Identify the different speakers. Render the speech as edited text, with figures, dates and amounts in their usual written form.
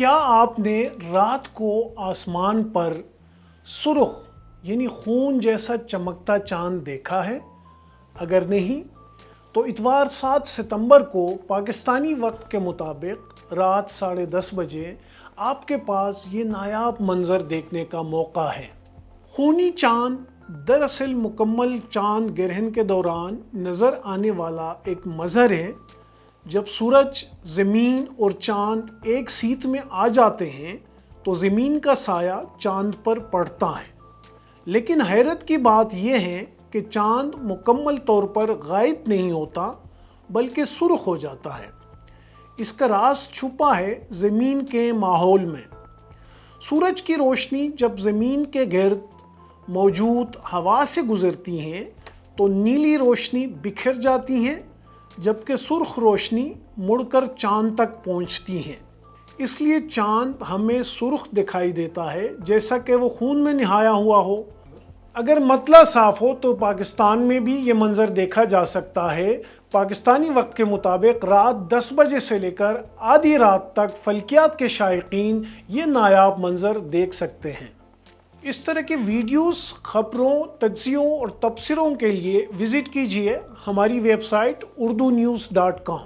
Speaker 1: کیا آپ نے رات کو آسمان پر سرخ یعنی خون جیسا چمکتا چاند دیکھا ہے؟ اگر نہیں تو اتوار 7 ستمبر کو پاکستانی وقت کے مطابق رات 10:30 بجے آپ کے پاس یہ نایاب منظر دیکھنے کا موقع ہے۔ خونی چاند دراصل مکمل چاند گرہن کے دوران نظر آنے والا ایک منظر ہے۔ جب سورج، زمین اور چاند ایک سیت میں آ جاتے ہیں تو زمین کا سایہ چاند پر پڑتا ہے، لیکن حیرت کی بات یہ ہے کہ چاند مکمل طور پر غائب نہیں ہوتا بلکہ سرخ ہو جاتا ہے۔ اس کا راز چھپا ہے زمین کے ماحول میں۔ سورج کی روشنی جب زمین کے گرد موجود ہوا سے گزرتی ہیں تو نیلی روشنی بکھر جاتی ہے، جبکہ سرخ روشنی مڑ کر چاند تک پہنچتی ہے۔ اس لیے چاند ہمیں سرخ دکھائی دیتا ہے، جیسا کہ وہ خون میں نہایا ہوا ہو۔ اگر مطلع صاف ہو تو پاکستان میں بھی یہ منظر دیکھا جا سکتا ہے۔ پاکستانی وقت کے مطابق رات 10 بجے سے لے کر آدھی رات تک فلکیات کے شائقین یہ نایاب منظر دیکھ سکتے ہیں۔ اس طرح کے ویڈیوز، خبروں، تجزیوں اور تبصروں کے لیے وزٹ کیجیے ہماری ویب سائٹ urdunews.com۔